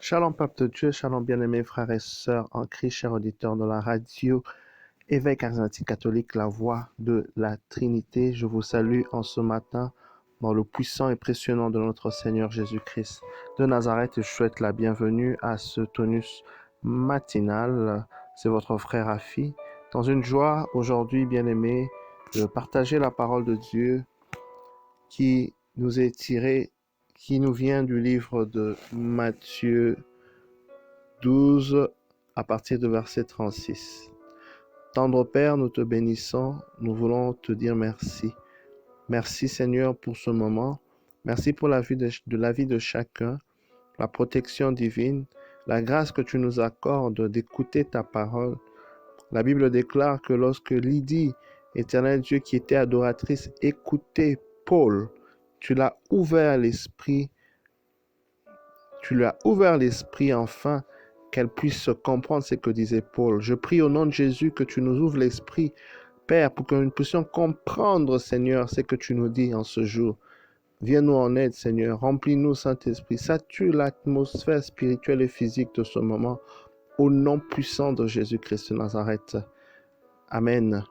Shalom, peuple de Dieu, shalom, bien-aimés frères et sœurs en Christ, chers auditeurs de la radio Évêque charismatique catholique, la voix de la Trinité. Je vous salue en ce matin dans le puissant et précieux nom de notre Seigneur Jésus-Christ de Nazareth. Et je souhaite la bienvenue à ce tonus matinal. C'est votre frère Afi. Dans une joie aujourd'hui, bien-aimés, de partager la parole de Dieu qui nous est tirée, qui nous vient du livre de Matthieu 12 à partir de verset 36. Tendre Père, nous te bénissons, nous voulons te dire merci. Merci Seigneur pour ce moment. Merci pour la vie de chacun, la protection divine, la grâce que tu nous accordes d'écouter ta parole. La Bible déclare que lorsque Lydie, éternel Dieu qui était adoratrice, écoutait Paul, tu l'as ouvert l'esprit, enfin, qu'elle puisse comprendre ce que disait Paul. Je prie au nom de Jésus que tu nous ouvres l'esprit, Père, pour que nous puissions comprendre, Seigneur, ce que tu nous dis en ce jour. Viens-nous en aide, Seigneur. Remplis-nous, Saint-Esprit. Sature l'atmosphère spirituelle et physique de ce moment, au nom puissant de Jésus-Christ de Nazareth. Amen.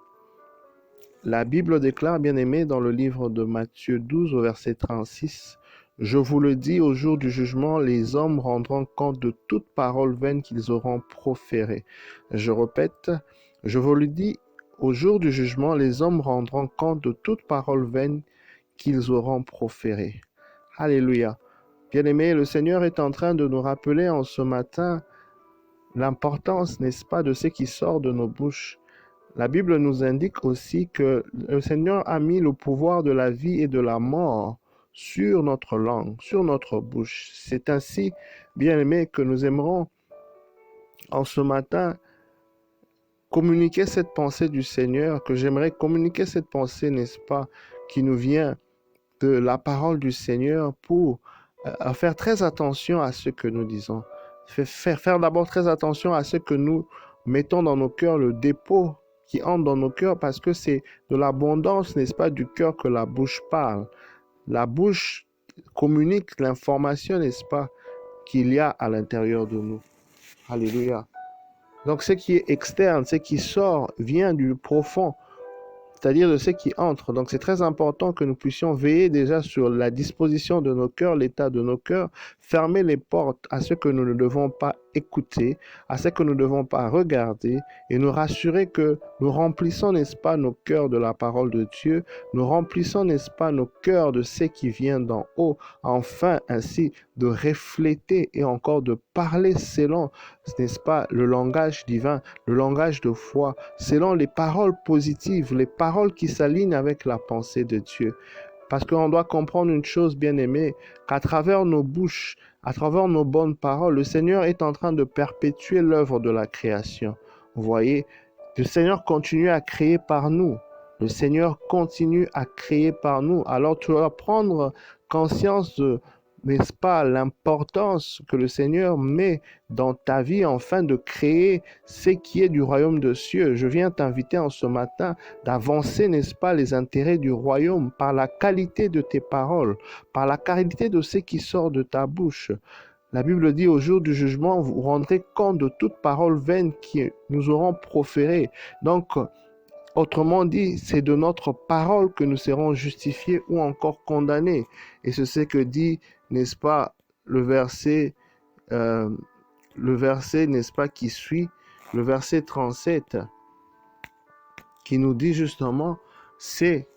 La Bible déclare, bien-aimés, dans le livre de Matthieu 12, au verset 36, « Je vous le dis, au jour du jugement, les hommes rendront compte de toute parole vaine qu'ils auront proférée. » Je répète, « Je vous le dis, au jour du jugement, les hommes rendront compte de toute parole vaine qu'ils auront proférée. » Alléluia. Bien-aimés, le Seigneur est en train de nous rappeler en ce matin l'importance, n'est-ce pas, de ce qui sort de nos bouches. La Bible nous indique aussi que le Seigneur a mis le pouvoir de la vie et de la mort sur notre langue, sur notre bouche. C'est ainsi, bien-aimés, que nous aimerons en ce matin communiquer cette pensée du Seigneur, que j'aimerais communiquer cette pensée, n'est-ce pas, qui nous vient de la parole du Seigneur pour faire très attention à ce que nous disons. Faire d'abord très attention à ce que nous mettons dans nos cœurs, le dépôt qui entre dans nos cœurs, parce que c'est de l'abondance, n'est-ce pas, du cœur que la bouche parle. La bouche communique l'information, n'est-ce pas, qu'il y a à l'intérieur de nous. Alléluia. Donc ce qui est externe, ce qui sort, vient du profond, c'est-à-dire de ce qui entre. Donc c'est très important que nous puissions veiller déjà sur la disposition de nos cœurs, l'état de nos cœurs, fermer les portes à ce que nous ne devons pas écouter, à ce que nous ne devons pas regarder, et nous rassurer que nous remplissons, n'est-ce pas, nos cœurs de la parole de Dieu, nous remplissons, n'est-ce pas, nos cœurs de ce qui vient d'en haut, afin ainsi de refléter et encore de parler selon, n'est-ce pas, le langage divin, le langage de foi, selon les paroles positives, les paroles qui s'alignent avec la pensée de Dieu. Parce qu'on doit comprendre une chose, bien-aimée, qu'à travers nos bouches, à travers nos bonnes paroles, le Seigneur est en train de perpétuer l'œuvre de la création. Vous voyez, le Seigneur continue à créer par nous. Le Seigneur continue à créer par nous. Alors tu dois prendre conscience de, n'est-ce pas, l'importance que le Seigneur met dans ta vie afin de créer ce qui est du royaume de cieux. Je viens t'inviter en ce matin d'avancer, n'est-ce pas, les intérêts du royaume par la qualité de tes paroles, par la qualité de ce qui sort de ta bouche. La Bible dit, au jour du jugement, vous rendrez compte de toute parole vaine qui nous auront proférée. Donc, autrement dit, c'est de notre parole que nous serons justifiés ou encore condamnés. Et c'est ce que dit, n'est-ce pas, le verset, n'est-ce pas, qui suit, le verset 37, qui nous dit justement, c'est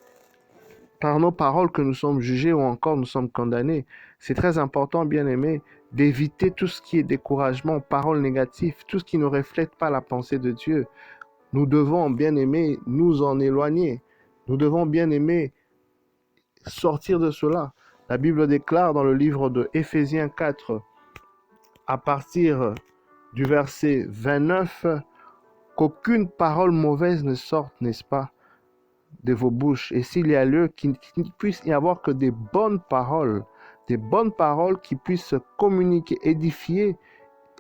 par nos paroles que nous sommes jugés ou encore nous sommes condamnés. C'est très important, bien-aimés, d'éviter tout ce qui est découragement, paroles négatives, tout ce qui ne reflète pas la pensée de Dieu. Nous devons, bien-aimés, nous en éloigner. Nous devons, bien-aimés, sortir de cela. La Bible déclare dans le livre de Éphésiens 4, à partir du verset 29, qu'aucune parole mauvaise ne sorte, n'est-ce pas, de vos bouches. Et s'il y a lieu, qu'il ne puisse y avoir que des bonnes paroles qui puissent communiquer, édifier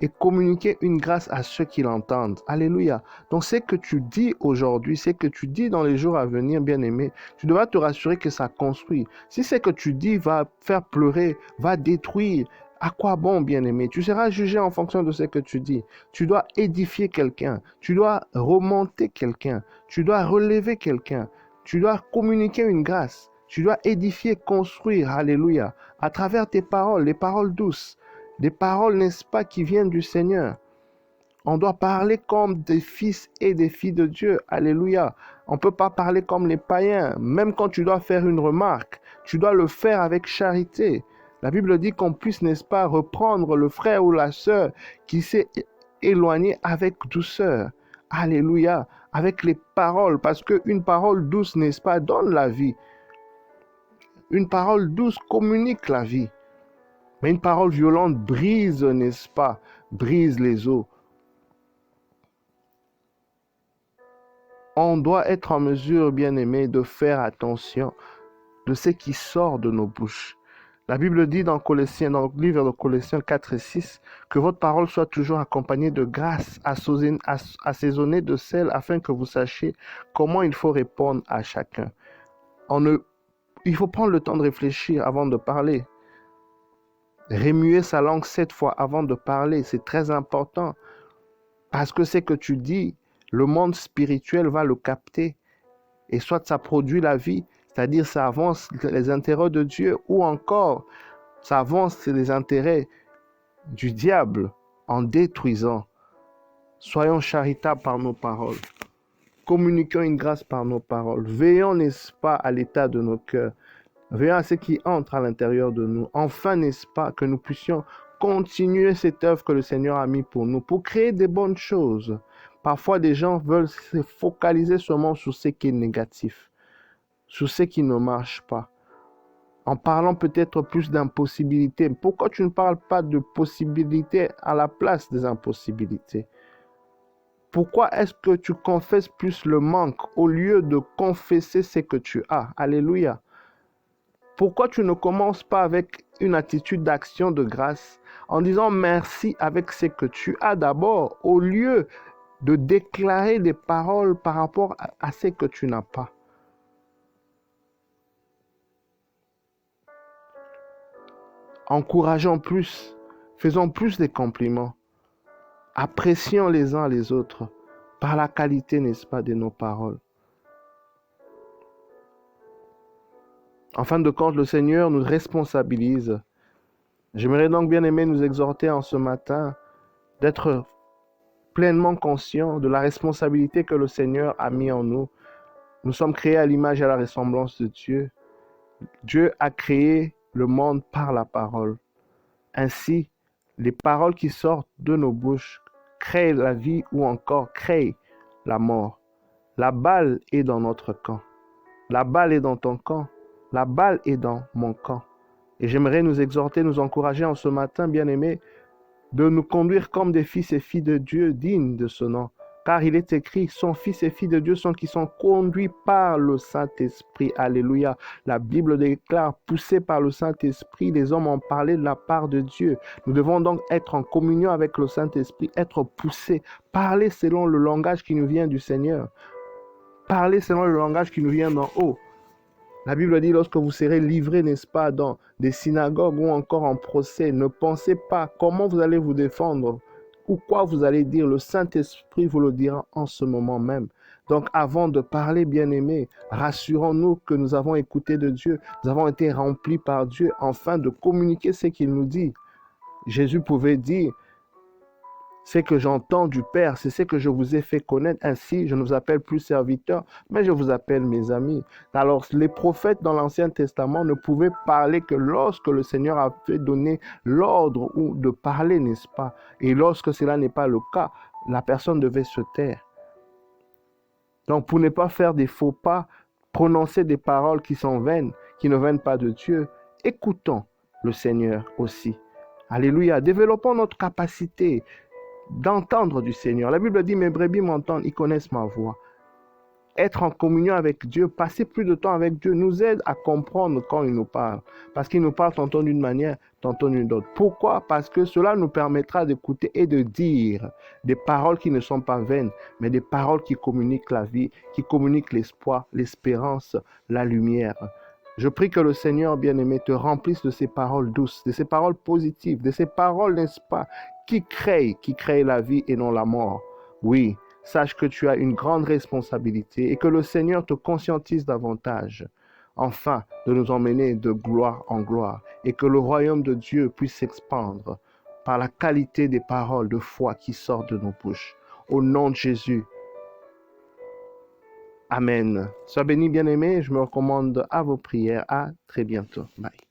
et communiquer une grâce à ceux qui l'entendent. Alléluia. Donc, ce que tu dis aujourd'hui, ce que tu dis dans les jours à venir, bien-aimé, tu devras te rassurer que ça construit. Si ce que tu dis va faire pleurer, va détruire, À quoi bon, bien-aimé? Tu seras jugé en fonction de ce que tu dis. Tu dois édifier quelqu'un. Tu dois remonter quelqu'un. Tu dois relever quelqu'un. Tu dois communiquer une grâce. Tu dois édifier, construire, alléluia, à travers tes paroles, les paroles douces, des paroles, n'est-ce pas, qui viennent du Seigneur. On doit parler comme des fils et des filles de Dieu. Alléluia. On ne peut pas parler comme les païens. Même quand tu dois faire une remarque, tu dois le faire avec charité. La Bible dit qu'on puisse, n'est-ce pas, reprendre le frère ou la sœur qui s'est éloigné avec douceur. Alléluia. Avec les paroles. Parce qu'une parole douce, n'est-ce pas, donne la vie. Une parole douce communique la vie. Mais une parole violente brise, n'est-ce pas, brise les os. On doit être en mesure, bien-aimé, de faire attention de ce qui sort de nos bouches. La Bible dit dans Colossiens, dans le livre de Colossiens 4 et 6, que votre parole soit toujours accompagnée de grâce, assaisonnée de sel, afin que vous sachiez comment il faut répondre à chacun. Il faut prendre le temps de réfléchir avant de parler. Remuer sa langue 7 fois avant de parler, c'est très important. Parce que ce que tu dis, le monde spirituel va le capter. Et soit ça produit la vie, c'est-à-dire ça avance les intérêts de Dieu, ou encore ça avance les intérêts du diable en détruisant. Soyons charitables par nos paroles. Communiquons une grâce par nos paroles. Veillons, n'est-ce pas, à l'état de nos cœurs. Veillons à ce qui entre à l'intérieur de nous. Enfin, n'est-ce pas, que nous puissions continuer cette œuvre que le Seigneur a mis pour nous, pour créer des bonnes choses. Parfois, des gens veulent se focaliser seulement sur ce qui est négatif, sur ce qui ne marche pas, en parlant peut-être plus d'impossibilités. Pourquoi tu ne parles pas de possibilités à la place des impossibilités? Pourquoi est-ce que tu confesses plus le manque au lieu de confesser ce que tu as? Alléluia. Pourquoi tu ne commences pas avec une attitude d'action de grâce en disant merci avec ce que tu as d'abord au lieu de déclarer des paroles par rapport à ce que tu n'as pas? Encourageons plus, faisons plus de compliments, apprécions les uns les autres par la qualité, n'est-ce pas, de nos paroles. En fin de compte, le Seigneur nous responsabilise. J'aimerais donc bien aimer nous exhorter en ce matin d'être pleinement conscients de la responsabilité que le Seigneur a mis en nous. Nous sommes créés à l'image et à la ressemblance de Dieu. Dieu a créé le monde par la parole. Ainsi, les paroles qui sortent de nos bouches créent la vie ou encore créent la mort. La balle est dans notre camp. La balle est dans ton camp. La balle est dans mon camp. Et j'aimerais nous exhorter, nous encourager en ce matin, bien-aimés, de nous conduire comme des fils et filles de Dieu dignes de ce nom. Car il est écrit, son fils et filles de Dieu sont qui sont conduits par le Saint-Esprit. Alléluia. La Bible déclare, poussés par le Saint-Esprit, les hommes ont parlé de la part de Dieu. Nous devons donc être en communion avec le Saint-Esprit, être poussés, parler selon le langage qui nous vient du Seigneur. Parler selon le langage qui nous vient d'en haut. La Bible dit, lorsque vous serez livrés, n'est-ce pas, dans des synagogues ou encore en procès, ne pensez pas comment vous allez vous défendre ou quoi vous allez dire. Le Saint-Esprit vous le dira en ce moment même. Donc, avant de parler, bien-aimés, rassurons-nous que nous avons écouté de Dieu, nous avons été remplis par Dieu, afin de communiquer ce qu'il nous dit. Jésus pouvait dire, ce que j'entends du Père, c'est ce que je vous ai fait connaître. Ainsi, je ne vous appelle plus serviteurs, mais je vous appelle mes amis. Alors, les prophètes dans l'Ancien Testament ne pouvaient parler que lorsque le Seigneur avait donné l'ordre ou de parler, n'est-ce pas? Et lorsque cela n'est pas le cas, la personne devait se taire. Donc, pour ne pas faire des faux pas, prononcer des paroles qui sont vaines, qui ne viennent pas de Dieu, écoutons le Seigneur aussi. Alléluia. Développons notre capacité d'entendre du Seigneur. La Bible dit, mes brebis m'entendent, ils connaissent ma voix. Être en communion avec Dieu, passer plus de temps avec Dieu nous aide à comprendre quand il nous parle. Parce qu'il nous parle tantôt d'une manière, tantôt d'une autre. Pourquoi? Parce que cela nous permettra d'écouter et de dire des paroles qui ne sont pas vaines, mais des paroles qui communiquent la vie, qui communiquent l'espoir, l'espérance, la lumière. Je prie que le Seigneur bien-aimé te remplisse de ces paroles douces, de ces paroles positives, de ces paroles, n'est-ce pas, qui créent la vie et non la mort. Oui, sache que tu as une grande responsabilité et que le Seigneur te conscientise davantage, enfin, de nous emmener de gloire en gloire et que le royaume de Dieu puisse s'expandre par la qualité des paroles de foi qui sortent de nos bouches. Au nom de Jésus, Amen. Sois béni, bien-aimé. Je me recommande à vos prières. À très bientôt. Bye.